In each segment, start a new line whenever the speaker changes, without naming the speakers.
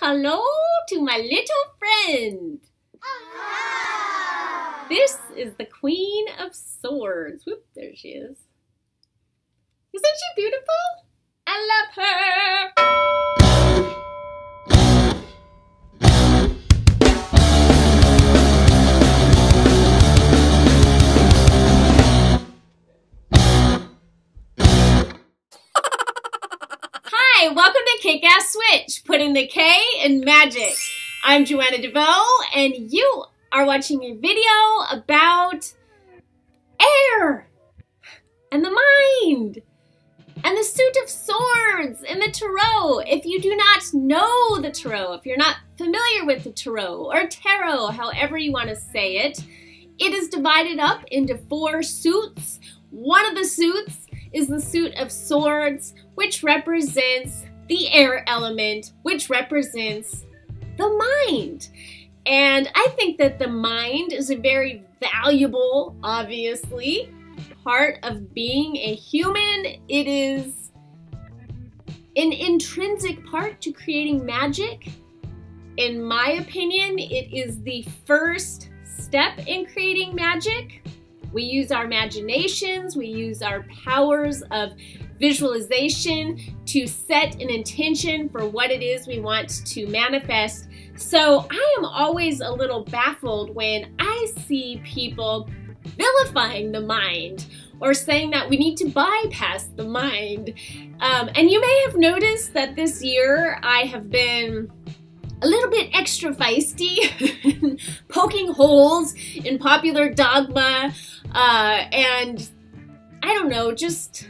hello to my little friend. This is the Queen of Swords. Whoop, there she is. Isn't she beautiful? I love her. Hi, welcome to Kick-Ass Switch, putting the K in magic. I'm Joanna DeVoe, and you are watching a video about air and the mind and the suit of swords and the tarot. If you do not know the tarot, if you're not familiar with the tarot or tarot, however you want to say it, it is divided up into 4 suits. One of the suits is the suit of swords, which represents the air element, which represents the mind. And I think that the mind is a very valuable, obviously, part of being a human. It is an intrinsic part to creating magic. In my opinion, it is the first step in creating magic. We use our imaginations, we use our powers of visualization to set an intention for what it is we want to manifest. So I am always a little baffled when I see people vilifying the mind or saying that we need to bypass the mind. And you may have noticed that this year I have been a little bit extra feisty, poking holes in popular dogma, and I don't know, just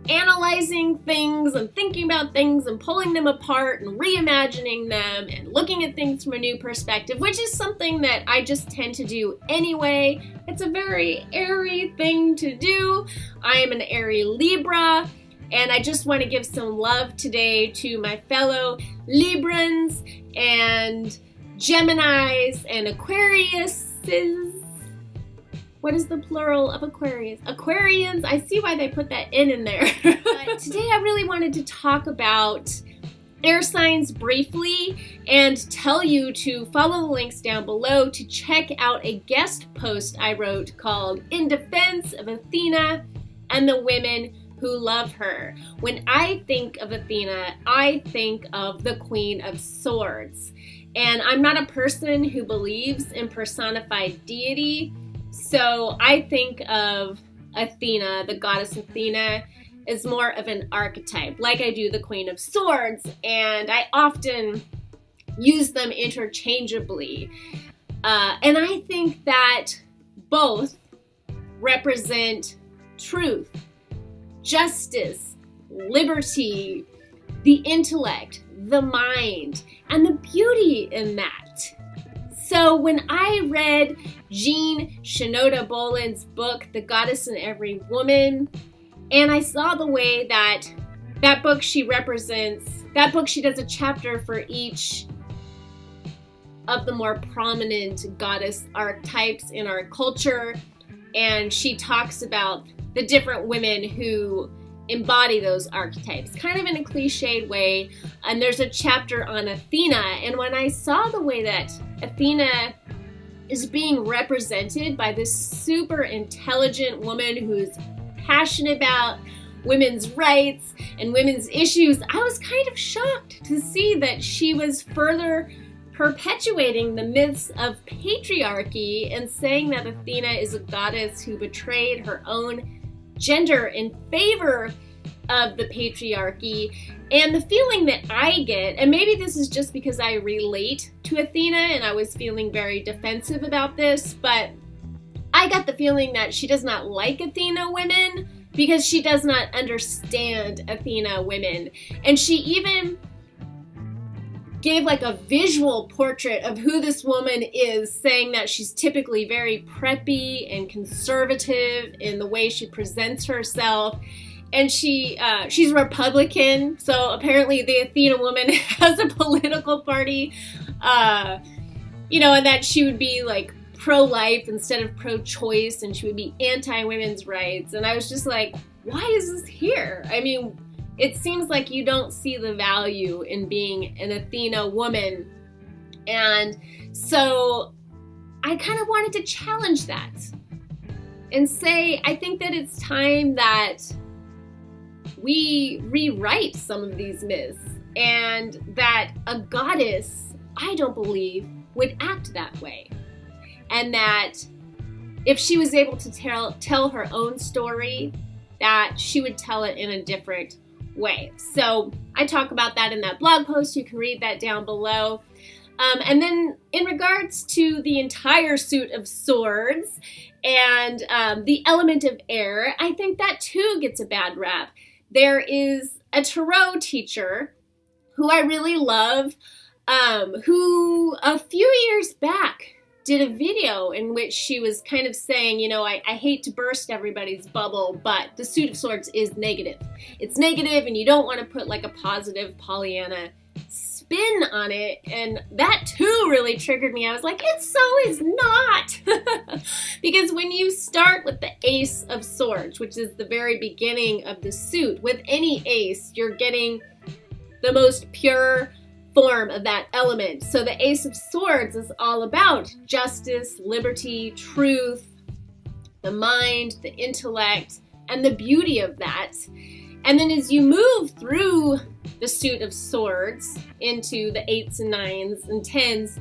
analyzing things and thinking about things and pulling them apart and reimagining them and looking at things from a new perspective, which is something that I just tend to do anyway. It's a very airy thing to do. I am an airy Libra, and I just want to give some love today to my fellow Librans and Geminis and Aquariuses. What is the plural of Aquarius? Aquarians, I see why they put that in there. But today I really wanted to talk about air signs briefly and tell you to follow the links down below to check out a guest post I wrote called In Defense of Athena and the Women Who Love Her. When I think of Athena, I think of the Queen of Swords. And I'm not a person who believes in personified deity, so I think of Athena, the goddess Athena, as more of an archetype, like I do the Queen of Swords, and I often use them interchangeably. And I think that both represent truth, justice, liberty, the intellect, the mind, and the beauty in that. So when I read Jean Shinoda Bolen's book, The Goddess in Every Woman, and I saw the way that book she does a chapter for each of the more prominent goddess archetypes in our culture, and she talks about the different women who embody those archetypes, kind of in a cliched way. And there's a chapter on Athena, and when I saw the way that Athena is being represented by this super intelligent woman who's passionate about women's rights and women's issues, I was kind of shocked to see that she was further perpetuating the myths of patriarchy and saying that Athena is a goddess who betrayed her own gender in favor of the patriarchy. And the feeling that I get, and maybe this is just because I relate to Athena and I was feeling very defensive about this, but I got the feeling that she does not like Athena women because she does not understand Athena women. And she even gave like a visual portrait of who this woman is, saying that she's typically very preppy and conservative in the way she presents herself. And she's Republican, so apparently the Athena woman has a political party, you know, and that she would be like pro-life instead of pro-choice, and she would be anti-women's rights. And I was just like, why is this here? I mean, it seems like you don't see the value in being an Athena woman. And so I kind of wanted to challenge that and say, I think that it's time that we rewrite some of these myths, and that a goddess, I don't believe, would act that way. And that if she was able to tell her own story, that she would tell it in a different way. So I talk about that in that blog post. You can read that down below. And then in regards to the entire suit of swords and the element of air, I think that too gets a bad rap. There is a tarot teacher who I really love, who a few years back did a video in which she was kind of saying, you know, I hate to burst everybody's bubble, but the suit of swords is negative. It's negative, and you don't want to put like a positive Pollyanna spin on it. And that too really triggered me. I was like, it so is not. Because when you start with the Ace of Swords, which is the very beginning of the suit, with any ace, you're getting the most pure form of that element. So the Ace of Swords is all about justice, liberty, truth, the mind, the intellect, and the beauty of that. And then as you move through the suit of swords into the 8s and 9s and 10s,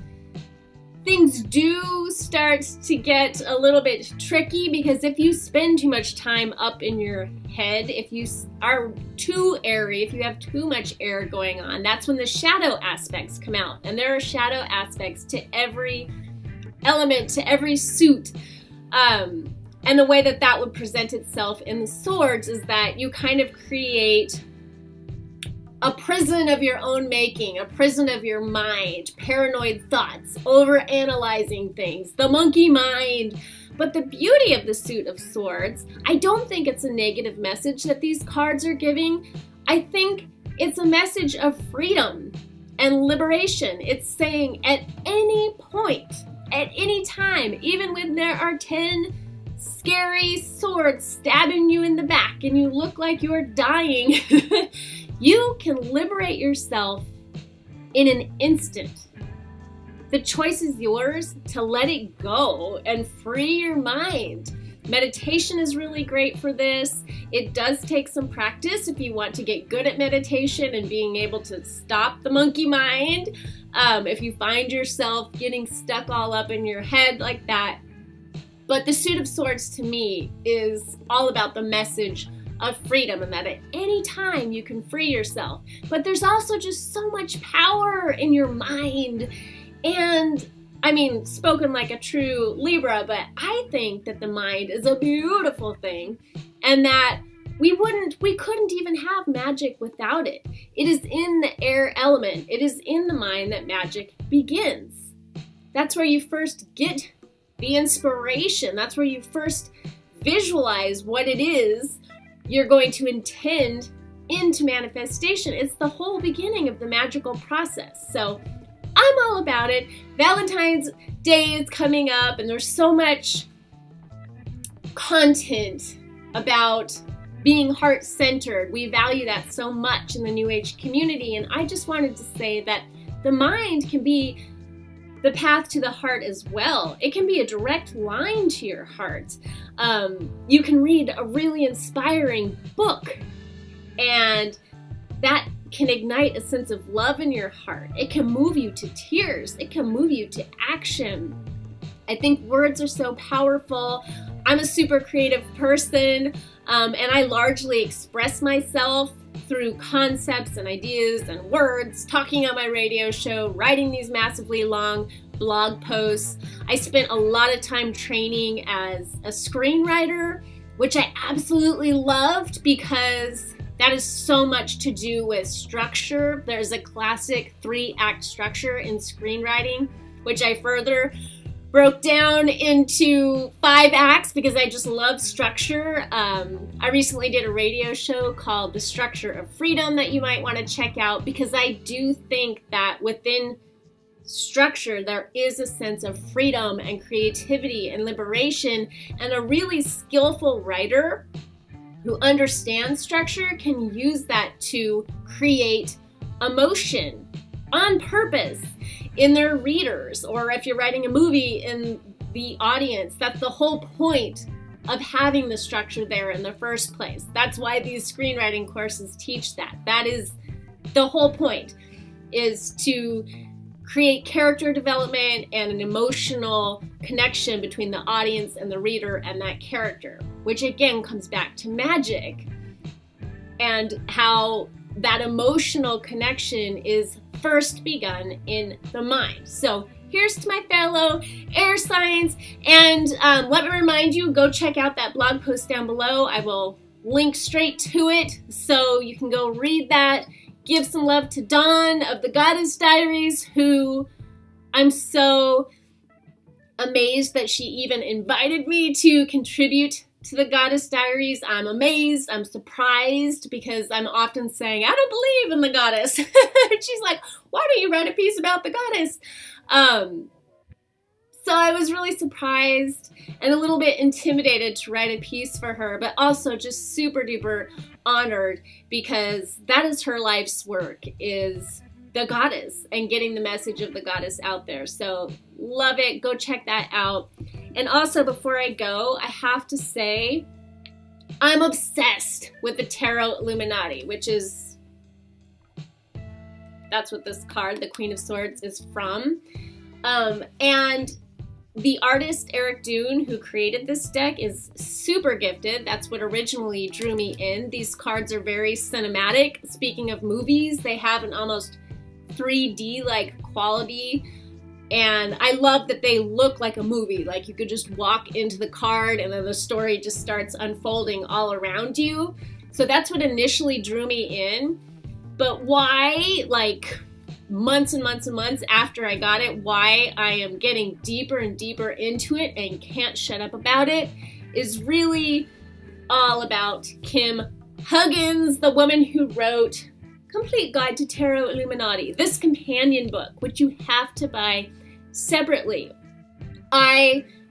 things do start to get a little bit tricky, because if you spend too much time up in your head, if you are too airy, if you have too much air going on, that's when the shadow aspects come out. And there are shadow aspects to every element, to every suit. And the way that that would present itself in the swords is that you kind of create a prison of your own making, a prison of your mind, paranoid thoughts, over-analyzing things, the monkey mind. But the beauty of the suit of swords, I don't think it's a negative message that these cards are giving. I think it's a message of freedom and liberation. It's saying at any point, at any time, even when there are 10 scary swords stabbing you in the back and you look like you're dying, you can liberate yourself in an instant. The choice is yours to let it go and free your mind. Meditation is really great for this. It does take some practice if you want to get good at meditation and being able to stop the monkey mind. If you find yourself getting stuck all up in your head like that. But the suit of swords to me is all about the message of freedom, and that at any time you can free yourself. But there's also just so much power in your mind. And I mean, spoken like a true Libra, but I think that the mind is a beautiful thing, and that we couldn't even have magic without it. It is in the air element. It is in the mind that magic begins. That's where you first get the inspiration. That's where you first visualize what it is you're going to intend into manifestation. It's the whole beginning of the magical process. So I'm all about it. Valentine's Day is coming up, and there's so much content about being heart-centered. We value that so much in the New Age community, and I just wanted to say that the mind can be the path to the heart as well. It can be a direct line to your heart. You can read a really inspiring book, and that can ignite a sense of love in your heart. It can move you to tears. It can move you to action. I think words are so powerful. I'm a super creative person, and I largely express myself through concepts and ideas and words, talking on my radio show, writing these massively long blog posts. I spent a lot of time training as a screenwriter, which I absolutely loved, because that is so much to do with structure. There's a classic 3-act structure in screenwriting, which I further broke down into 5 acts because I just love structure. I recently did a radio show called The Structure of Freedom that you might want to check out, because I do think that within structure there is a sense of freedom and creativity and liberation, and a really skillful writer who understands structure can use that to create emotion on purpose in their readers, or if you're writing a movie in the audience. That's the whole point of having the structure there in the first place. That's why these screenwriting courses teach that. That is the whole point, is to create character development and an emotional connection between the audience and the reader and that character, which again comes back to magic and how that emotional connection is first begun in the mind. So here's to my fellow air signs, and let me remind you, go check out that blog post down below. I will link straight to it so you can go read that. Give some love to Dawn of the Goddess Diaries, who I'm so amazed that she even invited me to contribute to the Goddess Diaries. I'm amazed, I'm surprised, because I'm often saying, I don't believe in the goddess. She's like, why don't you write a piece about the goddess? So I was really surprised and a little bit intimidated to write a piece for her, but also just super duper honored, because that is her life's work, is the goddess and getting the message of the goddess out there. So love it. Go check that out. And also, before I go, I have to say I'm obsessed with the Tarot Illuminati, which is, that's what this card, the Queen of Swords, is from. And the artist Eric Doon, who created this deck, is super gifted. That's what originally drew me in. These cards are very cinematic. Speaking of movies, they have an almost 3D-like quality. And I love that they look like a movie. Like you could just walk into the card and then the story just starts unfolding all around you. So that's what initially drew me in. But why, like, months and months and months after I got it, why I am getting deeper and deeper into it and can't shut up about it, is really all about Kim Huggins, the woman who wrote Complete Guide to Tarot Illuminati, this companion book, which you have to buy separately.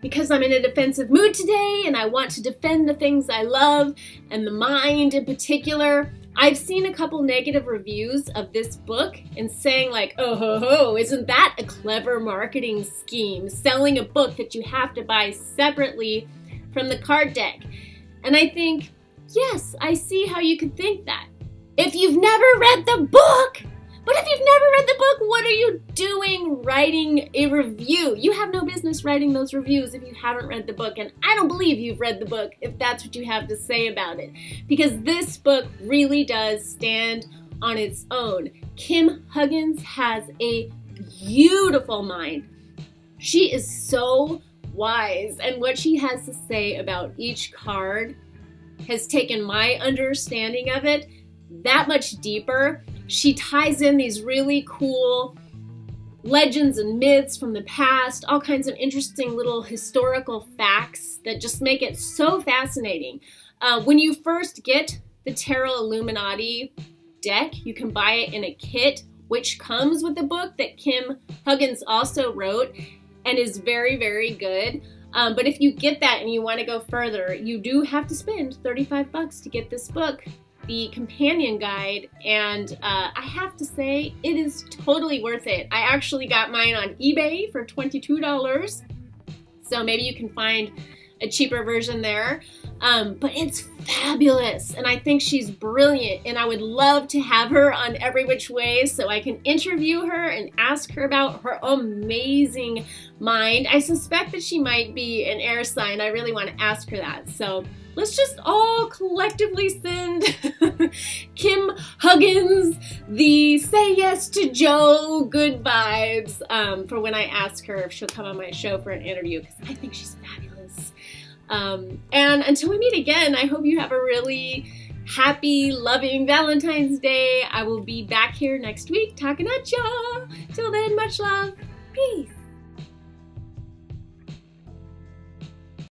Because I'm in a defensive mood today and I want to defend the things I love and the mind in particular, I've seen a couple negative reviews of this book and saying like, oh ho ho, isn't that a clever marketing scheme, selling a book that you have to buy separately from the card deck? And I think, yes, I see how you could think that. If you've never read the book, but if you've never read the book, what are you doing writing a review? You have no business writing those reviews if you haven't read the book, and I don't believe you've read the book if that's what you have to say about it, because this book really does stand on its own. Kim Huggins has a beautiful mind. She is so wise, and what she has to say about each card has taken my understanding of it that much deeper. She ties in these really cool legends and myths from the past, all kinds of interesting little historical facts that just make it so fascinating. When you first get the Tarot Illuminati deck, you can buy it in a kit, which comes with the book that Kim Huggins also wrote and is very, very good. But if you get that and you want to go further, you do have to spend $35 to get this book, the companion guide, and I have to say it is totally worth it. I actually got mine on eBay for $22, so maybe you can find a cheaper version there, but it's fabulous, and I think she's brilliant, and I would love to have her on Every Which Way so I can interview her and ask her about her amazing mind. I suspect that she might be an air sign. I really want to ask her that, so let's just all collectively send Kim Huggins the Say Yes to Joe good vibes for when I ask her if she'll come on my show for an interview, because I think she's fabulous. And until we meet again, I hope you have a really happy, loving Valentine's Day. I will be back here next week talking at y'all. Till then, much love. Peace.